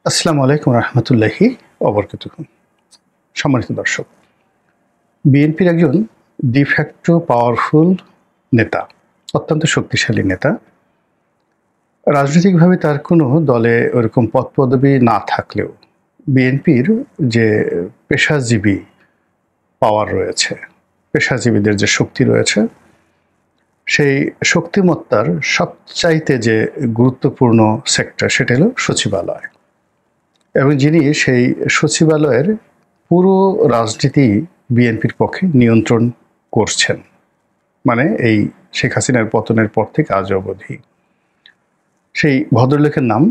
আসসালামু আলাইকুম রহমতুল্লাহি ওবরকাতুহু। সম্মানিত দর্শক, বিএনপির একজন ডিফ্যাক্টো পাওয়ারফুল নেতা, অত্যন্ত শক্তিশালী নেতা। রাজনৈতিকভাবে তার কোনো দলে ওরকম পদপদবি না থাকলেও বিএনপির যে পেশাজীবী পাওয়ার রয়েছে, পেশাজীবীদের যে শক্তি রয়েছে, সেই শক্তিমত্তার সবচাইতে যে গুরুত্বপূর্ণ সেক্টর সেটা হলো সচিবালয়। এবং যিনি সেই সচিবালয়ের পুরো রাজনীতি বিএনপির পক্ষে নিয়ন্ত্রণ করছেন, মানে এই শেখ হাসিনার পতনের পর থেকে আজ অবধি, সেই ভদ্রলোকের নাম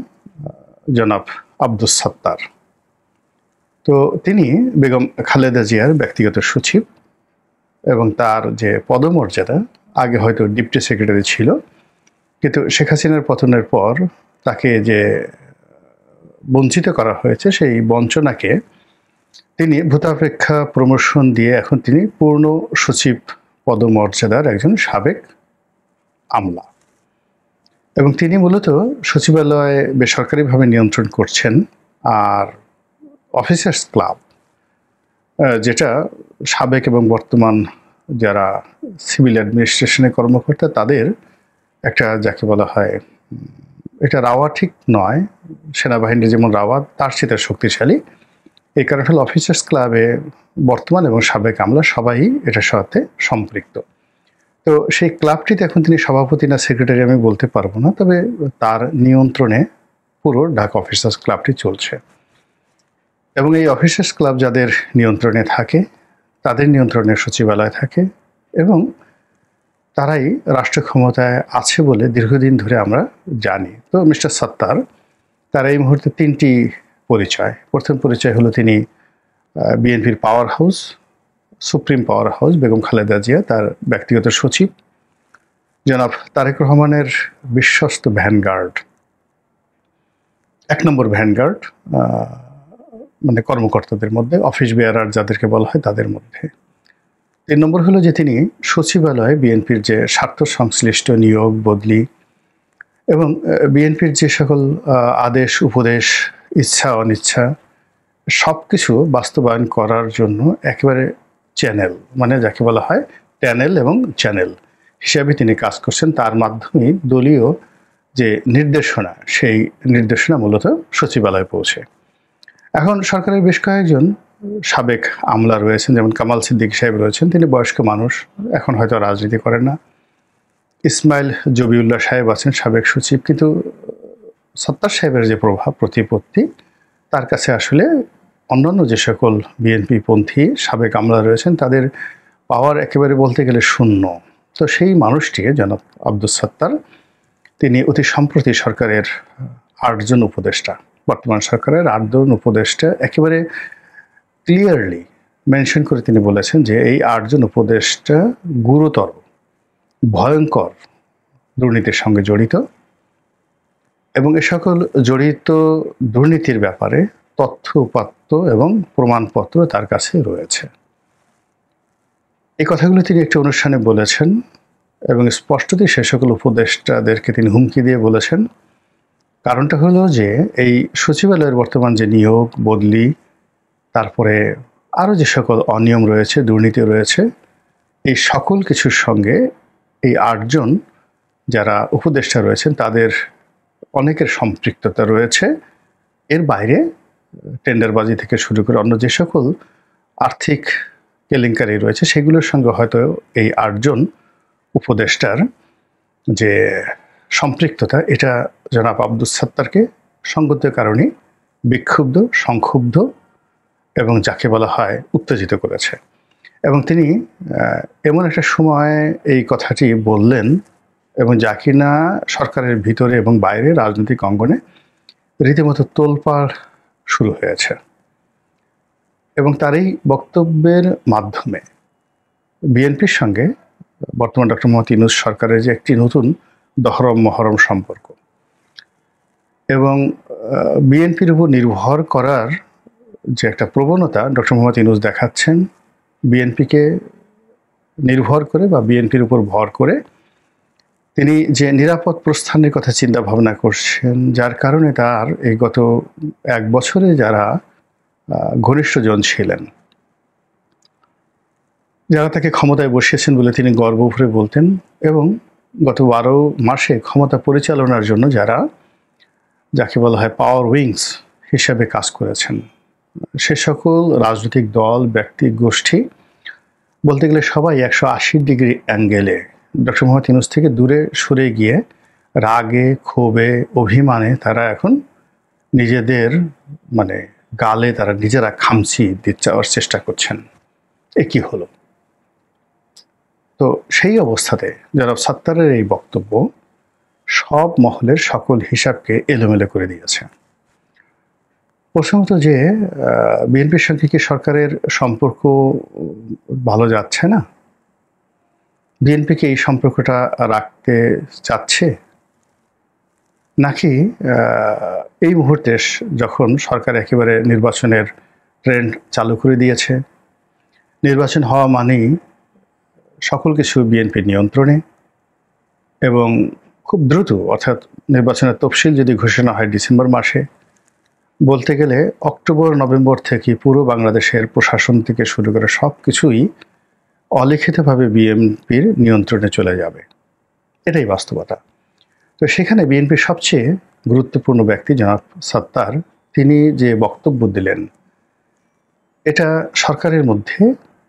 জনাব আব্দুস সাত্তার। তো তিনি বেগম খালেদা জিয়ার ব্যক্তিগত সচিব এবং তার যে পদমর্যাদা, আগে হয়তো ডিপটি সেক্রেটারি ছিল, কিন্তু শেখ হাসিনার পতনের পর তাকে যে বঞ্চিত করা হয়েছে, সেই বঞ্চনাকে তিনি ভূতাপেক্ষা প্রমোশন দিয়ে এখন তিনি পূর্ণ সচিব পদমর্যাদার একজন সাবেক আমলা। এবং তিনি মূলত সচিবালয়ে বেসরকারিভাবে নিয়ন্ত্রণ করছেন। আর অফিসার্স ক্লাব, যেটা সাবেক এবং বর্তমান যারা সিভিল অ্যাডমিনিস্ট্রেশনের কর্মকর্তা, তাদের একটা, যাকে বলা হয়, এটা রাওয়া ঠিক নয়, সেনাবাহিনীর যেমন রাওয়া তার সাথে শক্তিশালী। এই কারণে হলো অফিসার্স ক্লাবে বর্তমান এবং সাবেক আমলা সবাই এটার সাথে সম্পৃক্ত। তো সেই ক্লাবটিতে এখন তিনি সভাপতি না সেক্রেটারি আমি বলতে পারবো না, তবে তার নিয়ন্ত্রণে পুরো ঢাকা অফিসার্স ক্লাবটি চলছে। এবং এই অফিসার্স ক্লাব যাদের নিয়ন্ত্রণে থাকে, তাদের নিয়ন্ত্রণে সচিবালয় থাকে এবং তারাই রাষ্ট্র ক্ষমতায় আছে বলে দীর্ঘদিন ধরে আমরা জানি। তো মিস্টার সাত্তার, তার এই মুহূর্তে তিনটি পরিচয়। প্রথম পরিচয় হলো তিনি বিএনপির power house, supreme power house Begum Khaleda Zia, তার ব্যক্তিগত সচিব। জনাব তারেক রহমানের বিশ্বস্ত ভ্যানগার্ড, এক নম্বর ভ্যানগার্ড, মানে কর্মকর্তাদের মধ্যে, অফিস বেয়ারার যাদেরকে বলা হয় তাদের মধ্যে। 3 নম্বর হলো যে তিনি সচিবালয়ে বিএনপির যে স্বার্থ সংশ্লিষ্ট নিয়োগ, বদলি এবং বিএনপির যে সকল আদেশ, উপদেশ, ইচ্ছা অনিচ্ছা সব কিছু বাস্তবায়ন করার জন্য একেবারে চ্যানেল, মানে যাকে বলা হয় ট্যানেল এবং চ্যানেল হিসাবে তিনি কাজ করছেন। তার মাধ্যমে দলীয় যে নির্দেশনা, সেই নির্দেশনা মূলত সচিবালয়ে পৌঁছে। এখন সরকারের বেশ কয়েকজন সাবেক আমলা রয়েছেন, যেমন কামাল সিদ্দিকী সাহেব রয়েছেন, তিনি বয়স্ক মানুষ, এখন হয়তো রাজনীতি করেন না। ইসমাইল জবিউল্লাহ সাহেব আছেন সাবেক সচিব, কিন্তু সত্তার সাহেবের যে প্রভাব প্রতিপত্তি, তার কাছে আসলে অন্যান্য যে সকল বিএনপি পন্থী সাবেক আমলা রয়েছেন তাদের পাওয়ার একেবারে বলতে গেলে শূন্য। তো সেই মানুষটিকে জনাব আব্দুস সাত্তার, তিনি অতি সম্প্রতি সরকারের 8 জন উপদেষ্টা, বর্তমান সরকারের 8 জন উপদেষ্টা একেবারে ক্লিয়ারলি মেনশন করে তিনি বলেছেন যে এই 8 জন উপদেষ্টা গুরুতর, ভয়ঙ্কর দুর্নীতির সঙ্গে জড়িত এবং এ সকল জড়িত দুর্নীতির ব্যাপারে তথ্য উপাত্ত এবং প্রমাণপত্র তার কাছে রয়েছে। এই কথাগুলো তিনি একটি অনুষ্ঠানে বলেছেন এবং স্পষ্টতই সে সকল উপদেষ্টাদেরকে তিনি হুমকি দিয়ে বলেছেন। কারণটা হলো যে এই সচিবালয়ের বর্তমান যে নিয়োগ, বদলি, তারপরে আরও যে সকল অনিয়ম রয়েছে, দুর্নীতি রয়েছে, এই সকল কিছুর সঙ্গে এই 8 জন যারা উপদেষ্টা রয়েছেন তাদের অনেকের সম্পৃক্ততা রয়েছে। এর বাইরে টেন্ডারবাজি থেকে শুরু করে অন্য যে সকল আর্থিক কেলেঙ্কারি রয়েছে সেগুলোর সঙ্গে হয়তো এই 8 জন উপদেষ্টার যে সম্পৃক্ততা, এটা জনাব আব্দুস সাত্তারকে সঙ্গত কারণে বিক্ষুব্ধ, সংক্ষুব্ধ এবং যাকে বলা হয় উত্তেজিত করেছে। এবং তিনি এমন একটা সময় এই কথাটি বললেন এবং যা কিনা সরকারের ভিতরে এবং বাইরে রাজনৈতিক অঙ্গনে রীতিমতো তোলপাড় শুরু হয়েছে। এবং তার এই বক্তব্যের মাধ্যমে বিএনপির সঙ্গে বর্তমান ডক্টর মোহাম্মদ ইউনূস সরকারের যে একটি নতুন দহরম মহরম সম্পর্ক এবং বিএনপির উপর নির্ভর করার যে একটা প্রবণতা ডক্টর মোহাম্মদ ইউনূস দেখাচ্ছেন, বিএনপিকে নির্ভর করে বা বিএনপির উপর ভর করে তিনি যে নিরাপদ প্রস্থানের কথা চিন্তা ভাবনা করছেন, যার কারণে তার এই গত 1 বছরে যারা ঘনিষ্ঠজন ছিলেন, যারা তাকে ক্ষমতায় বসিয়েছেন বলে তিনি গর্ব ভরে বলতেন, এবং গত 12 মাসে ক্ষমতা পরিচালনার জন্য যাকে বলা হয় পাওয়ার উইংস হিসাবে কাজ করেছেন, সে সকল রাজনৈতিক দল, ব্যক্তি, গোষ্ঠী, বলতে গেলে সবাই 180 ডিগ্রি অ্যাঙ্গেলে ডক্টর মোহাম্মদ ইউনূস থেকে দূরে সরে গিয়ে রাগে, ক্ষোভে, অভিমানে তারা এখন নিজেদের গালে তারা নিজেরা খামচি দিতে যাওয়ার চেষ্টা করছেন। এ কি হলো? তো সেই অবস্থাতে জনাব সাত্তারের এই বক্তব্য সব মহলের সকল হিসাবকে এলোমেলো করে দিয়েছে। প্রথমত যে বিএনপির সঙ্গে কি সরকারের সম্পর্ক ভালো যাচ্ছে না? বিএনপিকে এই সম্পর্কটা রাখতে চাচ্ছে, নাকি এই মুহূর্তে যখন সরকার একেবারে নির্বাচনের ট্রেন্ড চালু করে দিয়েছে, নির্বাচন হওয়া মানেই সকল কিছু বিএনপির নিয়ন্ত্রণে, এবং খুব দ্রুত, অর্থাৎ নির্বাচনের তফসিল যদি ঘোষণা হয় ডিসেম্বর মাসে, বলতে গেলে অক্টোবর নভেম্বর থেকে পুরো বাংলাদেশের প্রশাসন থেকে শুরু করে সব কিছুই অলিখিতভাবে বিএনপির নিয়ন্ত্রণে চলে যাবে। এটাই বাস্তবতা। তো সেখানে বিএনপির সবচেয়ে গুরুত্বপূর্ণ ব্যক্তি জনাব সাত্তার, তিনি যে বক্তব্য দিলেন, এটা সরকারের মধ্যে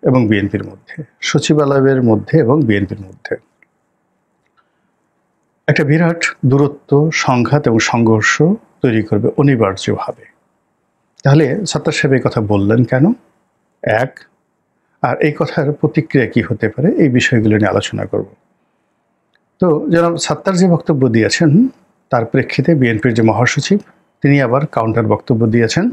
এবং বিএনপির মধ্যে, সচিবালয়ের মধ্যে এবং বিএনপির মধ্যে একটা বিরাট দূরত্ব, সংঘাত এবং সংঘর্ষ তৈরি করবে অনিবার্যভাবে। তাহলে সাত্তার সাহেব এই কথা বললেন কেন? এক, আর এই কথার প্রতিক্রিয়া কি হতে পারে, এই বিষয়গুলো নিয়ে আলোচনা করব। তো জনাব সাত্তার যে বক্তব্য দিয়েছেন, তার প্রেক্ষিতে বিএনপির যে মহাসচিব, তিনি আবার কাউন্টার বক্তব্য দিয়েছেন।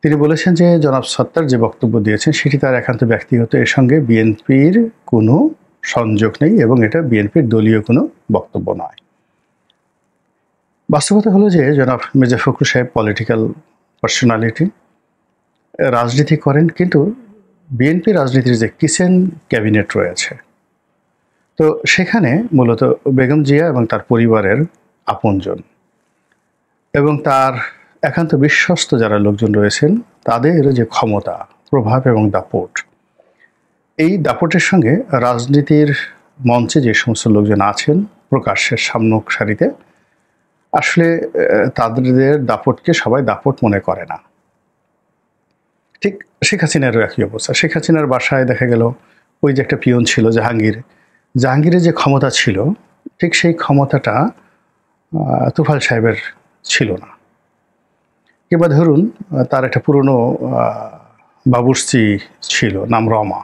তিনি বলেছেন যে জনাব সাত্তার যে বক্তব্য দিয়েছেন সেটি তার একান্ত ব্যক্তিগত, এর সঙ্গে বিএনপির কোনো সংযোগ নেই এবং এটা বিএনপির দলীয় কোনো বক্তব্য নয়। বাস্তবতা হলো যে জনাব মির্জা ফখরুল সাহেব পলিটিক্যাল পার্সোনালিটি, রাজনীতি করেন, কিন্তু বিএনপি রাজনীতির যে কিচেন ক্যাবিনেট রয়েছে, তো সেখানে মূলত বেগম জিয়া এবং তার পরিবারের আপনজন এবং তার একান্ত বিশ্বস্ত যারা লোকজন রয়েছেন, তাদের যে ক্ষমতা, প্রভাব এবং দাপট, এই দাপটের সঙ্গে রাজনীতির মঞ্চে যে সমস্ত লোকজন আছেন প্রকাশ্যের সামনের সারিতে, আসলে তাদের দাপটকে সবাই দাপট মনে করে না। ঠিক শেখ হাসিনারও একই অবস্থা। শেখ হাসিনার বাসায় দেখা গেল ওই যে একটা পিয়ন ছিল জাহাঙ্গীরের যে ক্ষমতা ছিল, ঠিক সেই ক্ষমতাটা তুফাইল সাহেবের ছিল না। কিংবা ধরুন তার একটা পুরনো বাবুর্চি ছিল, নাম রমা,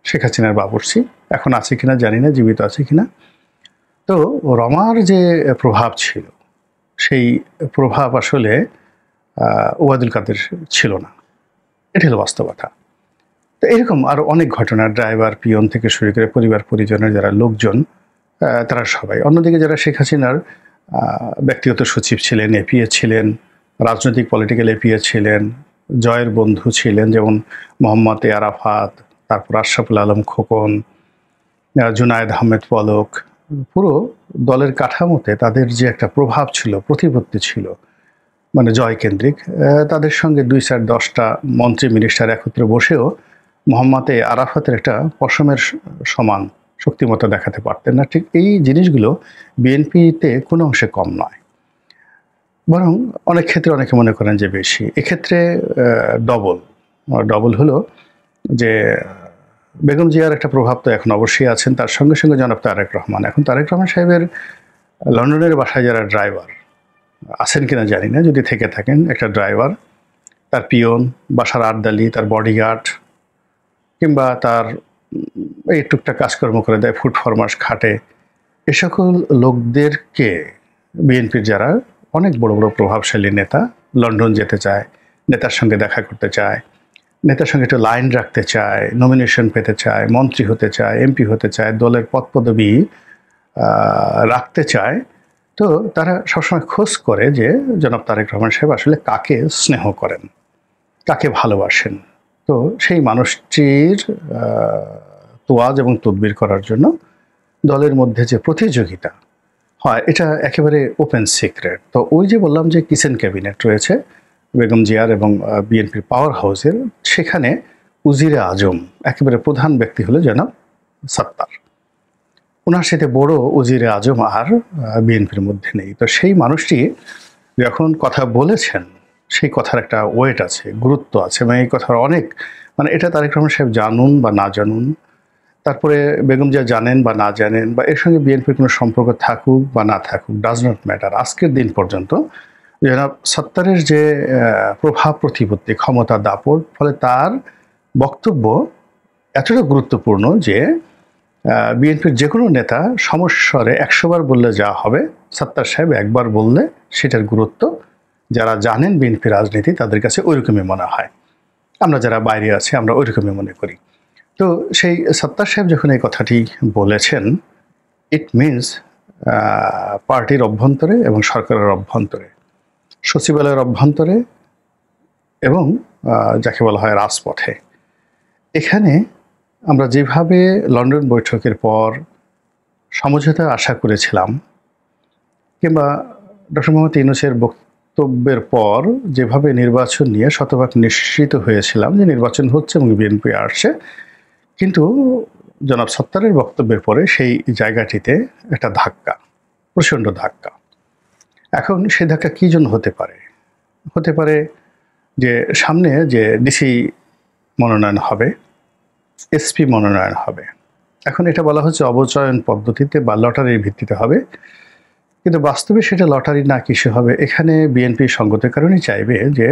শেখ হাসিনার বাবুর্চি, এখন আছে কিনা জানি না, জীবিত আছে কিনা। তো রমার যে প্রভাব ছিল, সেই প্রভাব আসলে ওবায়দুল কাদের ছিল না। এটা হলো বাস্তবতা। তো এরকম আরও অনেক ঘটনা, ড্রাইভার, পিয়ন থেকে শুরু করে পরিবার পরিজনের যারা লোকজন, তারা সবাই। অন্যদিকে যারা শেখ হাসিনার ব্যক্তিগত সচিব ছিলেন, এপিএ ছিলেন, রাজনৈতিক পলিটিক্যাল এপিএ ছিলেন, জয়ের বন্ধু ছিলেন, যেমন মোহাম্মদ আরাফাত, তারপর আশরাফুল আলম খোকন, জুনায়েদ আহমেদ পলক, পুরো দলের কাঠামোতে তাদের যে একটা প্রভাব ছিল, প্রতিপত্তি ছিল, জয়কেন্দ্রিক, তাদের সঙ্গে 2-10টা মন্ত্রী মিনিস্টার একত্রে বসেও মোহাম্মদ আরাফাতের একটা পশমের সমান শক্তিমত্তা দেখাতে পারতেন না। ঠিক এই জিনিসগুলো বিএনপিতে কোনো অংশে কম নয়, বরং অনেক ক্ষেত্রে অনেকে মনে করেন যে বেশি। এক্ষেত্রে ডবল হলো যে বেগম জিয়ার একটা প্রভাব তো এখন অবশ্যই আছেন, তার সঙ্গে সঙ্গে জনাব তারেক রহমান। এখন তারেক রহমান সাহেবের লন্ডনের বাসায় যারা ড্রাইভার আছেন কিনা জানি না, যদি থেকে থাকেন, একটা ড্রাইভার, তার পিয়ন, বাসার আর্দালি, তার বডিগার্ড, কিংবা তার এই টুকটাক কাজকর্ম করে দেয়, ফুড ফরমাস খাটে, এ সকল লোকদেরকে বিএনপির যারা অনেক বড় বড় প্রভাবশালী নেতা লন্ডন যেতে চায়, নেতার সঙ্গে দেখা করতে চায়, নেতার সঙ্গে একটু লাইন রাখতে চায়, নমিনেশন পেতে চায়, মন্ত্রী হতে চায়, এমপি হতে চায়, দলের পদপদবি রাখতে চায়, তো তারা সবসময় খোঁজ করে যে জনাব তারেক রহমান সাহেব আসলে কাকে স্নেহ করেন, কাকে ভালোবাসেন। তো সেই মানুষটির তোয়াজ এবং তদবির করার জন্য দলের মধ্যে যে প্রতিযোগিতা হয় এটা একেবারে ওপেন সিক্রেট। তো ওই যে বললাম যে কিচেন ক্যাবিনেট রয়েছে বেগম জিয়ার এবং বিএনপির পাওয়ার হাউসের, সেখানে উজিরে আজম একেবারে প্রধান ব্যক্তি হলো জনাব সাত্তার। ওনার সাথে বড় উজিরে আজম আর বিএনপির মধ্যে নেই। তো সেই মানুষটি যখন কথা বলেছেন সেই কথার একটা ওয়েট আছে, গুরুত্ব আছে, এবং এই কথার অনেক এটা তারেক রহমান সাহেব জানুন বা না জানুন, তারপরে বেগম জিয়া জানেন বা না জানেন, বা এর সঙ্গে বিএনপির কোনো সম্পর্ক থাকুক বা না থাকুক, ডাজ নট ম্যাটার। আজকের দিন পর্যন্ত জনাব সাত্তারের যে প্রভাব প্রতিপত্তি, ক্ষমতা দাপট, ফলে তার বক্তব্য এতটা গুরুত্বপূর্ণ যে বিএনপির যে কোনো নেতা সমস্বরে 100 বার বললে যা হবে, সাত্তার সাহেব একবার বললে সেটার গুরুত্ব যারা জানেন বিএনপি রাজনীতি তাদের কাছে ওইরকমই মনে হয়। আমরা যারা বাইরে আছি আমরা ওইরকমই মনে করি। তো সেই সাত্তার সাহেব যখন এই কথাটি বলেছেন, ইট মিনস পার্টির অভ্যন্তরে এবং সরকারের অভ্যন্তরে, সচিবালয়ের অভ্যন্তরে এবং যাকে বলা হয় রাজপথে, এখানে আমরা যেভাবে লন্ডন বৈঠকের পর সমঝোতা আশা করেছিলাম, কিংবা ডক্টর মোহাম্মদ ইউনূসের বক্তব্যের পর যেভাবে নির্বাচন নিয়ে শতভাগ নিশ্চিত হয়েছিলাম যে নির্বাচন হচ্ছে এবং বিএনপি আসছে, কিন্তু জনাব সাত্তারের বক্তব্যের পরে সেই জায়গাটিতে একটা ধাক্কা, প্রচণ্ড ধাক্কা। এখন সেই ধাক্কা কী জন্য হতে পারে? হতে পারে যে সামনে যে ডিসি মনোনয়ন হবে, এসপি মনোনয়ন হবে। এখন এটা বলা হচ্ছে অবচয়ন পদ্ধতিতে বা লটারির ভিত্তিতে হবে, কিন্তু বাস্তবে সেটা লটারি না, কিসে হবে? এখানে বিএনপি সঙ্গতের কারণেই চাইবে যে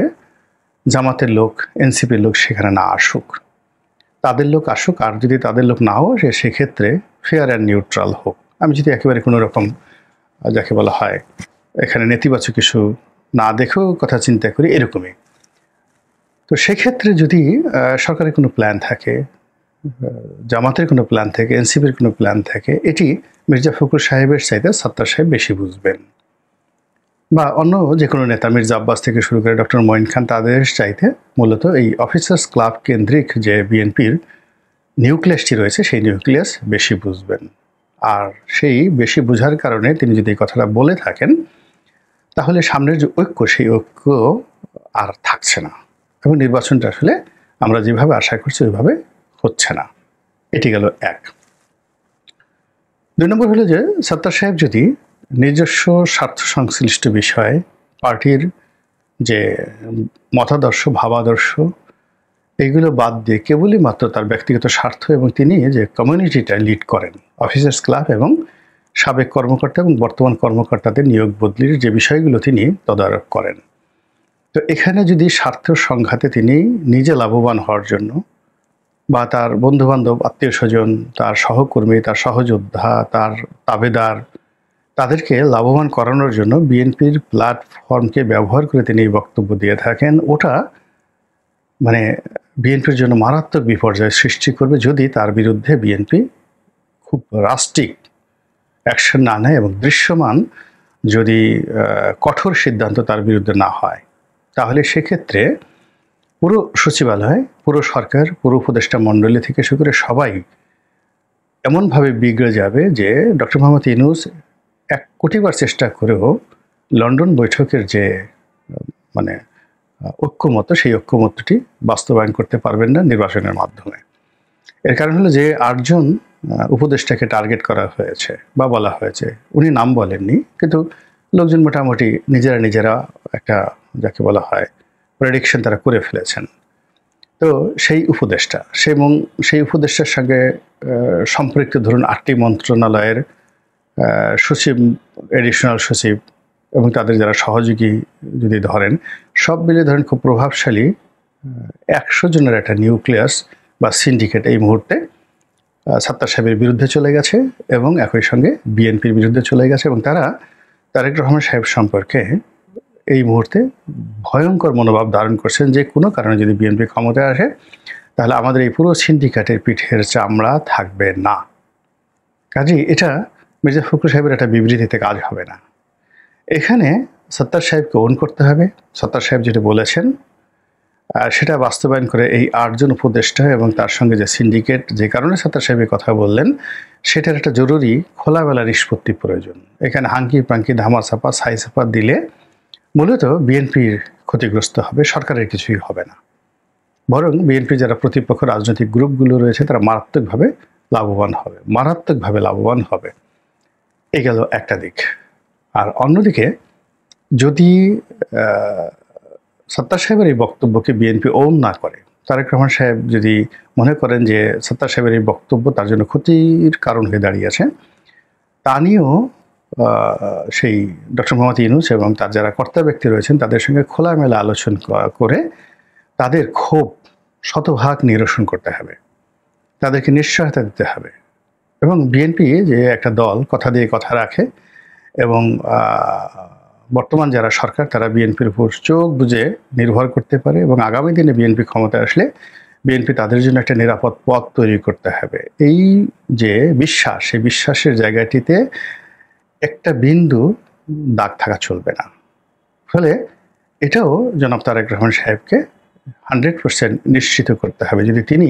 জামাতের লোক, এনসিপির লোক সেখানে না আসুক, তাদের লোক আসুক, আর যদি তাদের লোক নাও আসে সেক্ষেত্রে ফেয়ার অ্যান্ড নিউট্রাল হোক। আমি যদি একেবারে কোনো রকম যাকে বলা হয় এখানে নেতিবাচক কিছু না দেখেও কথা চিন্তা করি, এরকমই। তো সেক্ষেত্রে যদি সরকারের কোনো প্ল্যান থাকে, জামাতের কোনো প্ল্যান থাকে, এনসিপির কোনো প্ল্যান থাকে, এটি মির্জা ফখরুল সাহেবের চাইতে সাত্তার সাহেব বেশি বুঝবেন, বা অন্য যে কোনো নেতা মির্জা আব্বাস থেকে শুরু করে ডক্টর মঈন খান, তাদের চাইতে মূলত এই অফিসার্স ক্লাব কেন্দ্রিক যে বিএনপির নিউক্লিয়াসটি রয়েছে সেই নিউক্লিয়াস বেশি বুঝবেন। আর সেই বেশি বোঝার কারণে তিনি যদি এই কথাটা বলে থাকেন, তাহলে সামনের যে ঐক্য, সেই ঐক্য আর থাকছে না, এবং নির্বাচনটা আসলে আমরা যেভাবে আশা করছি ওইভাবে হচ্ছে না। এটি গেল এক। 2 নম্বর হলো যে সাত্তার সাহেব যদি নিজস্ব স্বার্থ সংশ্লিষ্ট বিষয়ে পার্টির যে মতাদর্শ, ভাবাদর্শ, এইগুলো বাদ দিয়ে কেবলই মাত্র তার ব্যক্তিগত স্বার্থ, এবং তিনি যে কমিউনিটিটা লিড করেন, অফিসার্স ক্লাব এবং সাবেক কর্মকর্তা এবং বর্তমান কর্মকর্তাদের নিয়োগ বদলির যে বিষয়গুলো তিনি তদারক করেন, তো এখানে যদি স্বার্থ সংঘাতে তিনি নিজে লাভবান হওয়ার জন্য, বা তার বন্ধুবান্ধব, আত্মীয় স্বজন, তার সহকর্মী, তার সহযোদ্ধা, তার তাবেদার, তাদেরকে লাভবান করানোর জন্য বিএনপির প্ল্যাটফর্মকে ব্যবহার করে তিনি এই বক্তব্য দিয়ে থাকেন, ওটা বিএনপির জন্য মারাত্মক বিপর্যয় সৃষ্টি করবে যদি তার বিরুদ্ধে বিএনপি খুব রাস্টিক অ্যাকশন না নেয় এবং দৃশ্যমান যদি কঠোর সিদ্ধান্ত তার বিরুদ্ধে না হয়, তাহলে সেক্ষেত্রে পুরো সচিবালয়, পুরো সরকার, পুরো উপদেষ্টা মণ্ডলী থেকে শুরু করে সবাই এমনভাবে বিগড়ে যাবে যে ডক্টর মোহাম্মদ ইউনূস 1 কোটিবার চেষ্টা করেও লন্ডন বৈঠকের যে ঐক্যমত, সেই ঐক্যমতটি বাস্তবায়ন করতে পারবেন না নির্বাচনের মাধ্যমে। এর কারণ হলো যে 8 জন উপদেষ্টাকে টার্গেট করা হয়েছে বা বলা হয়েছে, উনি নাম বলেননি, কিন্তু লোকজন মোটামুটি নিজেরা একটা যাকে বলা হয় প্রেডিকশন তারা করে ফেলেছেন। তো সেই উপদেষ্টা, সেই উপদেষ্টার সঙ্গে সম্পৃক্ত ধরুন 8টি মন্ত্রণালয়ের সচিব, এডিশনাল সচিব এবং তাদের যারা সহযোগী যদি ধরেন, সব মিলিয়ে ধরেন খুব প্রভাবশালী 100 জনের একটা নিউক্লিয়াস বা সিন্ডিকেট এই মুহূর্তে সাত্তার সাহেবের বিরুদ্ধে চলে গেছে এবং একই সঙ্গে বিএনপির বিরুদ্ধে চলে গেছে, এবং তারা তারেক রহমান সাহেব সম্পর্কে এই মুহূর্তে ভয়ঙ্কর মনোভাব ধারণ করছেন যে কোনো কারণে যদি বিএনপি ক্ষমতায় আসে তাহলে আমাদের এই পুরো সিন্ডিকেটের পিঠের চামড়া থাকবে না। কাজেই এটা মির্জা ফখরুল সাহেবের একটা বিবৃতিতে কাজ হবে না। এখানে সাত্তার সাহেবকে ওন করতে হবে। সাত্তার সাহেব যেটা বলেছেন সেটা বাস্তবায়ন করে এই ৮ জন উপদেষ্টা এবং তার সঙ্গে যে সিন্ডিকেট যে কারণে সাত্তার সাহেব কথা বললেন সেটার একটা জরুরি খোলামেলা নিষ্পত্তি প্রয়োজন। এখানে হাঙ্কি পাঙ্কি ধামাচাপা ছাইচাপা দিলে মূলত বিএনপির ক্ষতিগ্রস্ত হবে, সরকারের কিছুই হবে না, বরং বিএনপি যারা প্রতিপক্ষ রাজনৈতিক গ্রুপগুলো রয়েছে তারা মারাত্মকভাবে লাভবান হবে। এই গেল একটা দিক। আর অন্যদিকে যদি সাত্তার সাহেবের এই বক্তব্যকে বিএনপি ওন না করে, তারেক রহমান সাহেব যদি মনে করেন যে সাত্তার সাহেবের এই বক্তব্য তার জন্য ক্ষতির কারণ হয়ে দাঁড়িয়েছে, তা নিয়েও সেই ডক্টর মোহাম্মদ ইউনূস এবং তার যারা কর্তা ব্যক্তি রয়েছেন তাদের সঙ্গে খোলামেলা আলোচনা করে তাদের ক্ষোভ শতভাগ নিরসন করতে হবে, তাদেরকে নিশ্চয়তা দিতে হবে। এবং বিএনপি যে একটা দল কথা দিয়ে কথা রাখে এবং বর্তমান যারা সরকার তারা বিএনপির উপর চোখ বুজে নির্ভর করতে পারে এবং আগামী দিনে বিএনপি ক্ষমতায় আসলে বিএনপি তাদের জন্য একটা নিরাপদ পথ তৈরি করতে হবে। এই যে বিশ্বাস, সেই বিশ্বাসের জায়গাটিতে একটা বিন্দু দাগ থাকা চলবে না। ফলে এটাও জনাব তারেক রহমান সাহেবকে 100% নিশ্চিত করতে হবে। যদি তিনি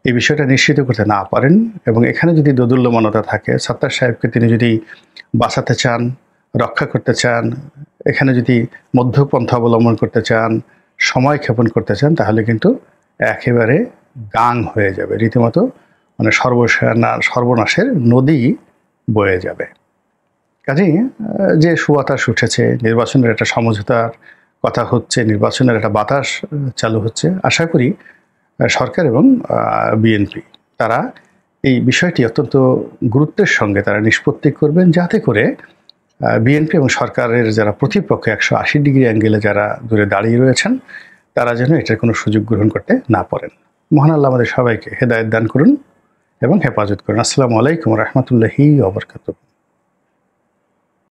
এই বিষয়টা নিশ্চিত করতে না পারেন এবং এখানে যদি দোদুল্যমানতা থাকে, সাত্তার সাহেবকে তিনি যদি বাঁচাতে চান, রক্ষা করতে চান, এখানে যদি মধ্যপন্থা অবলম্বন করতে চান, সময় ক্ষেপণ করতে চান, তাহলে কিন্তু একেবারে গাং হয়ে যাবে, রীতিমতো মানে সর্বনাশের নদী বয়ে যাবে। কাজেই যে সুবাতাস উঠেছে, নির্বাচনের একটা সমঝোতার কথা হচ্ছে, নির্বাচনের একটা বাতাস চালু হচ্ছে, আশা করি সরকার এবং বিএনপি তারা এই বিষয়টি অত্যন্ত গুরুত্বের সঙ্গে তারা নিষ্পত্তি করবেন, যাতে করে বিএনপি এবং সরকারের যারা প্রতিপক্ষ 180 ডিগ্রি অ্যাঙ্গেলে যারা দূরে দাঁড়িয়ে রয়েছেন তারা যেন এটার কোনো সুযোগ গ্রহণ করতে না পারেন। মহান আল্লাহ আমাদের সবাইকে হেদায়েত দান করুন এবং হেফাজত করুন। আসসালামু আলাইকুম রহমতুল্লাহি ওয়া বারাকাতুহু।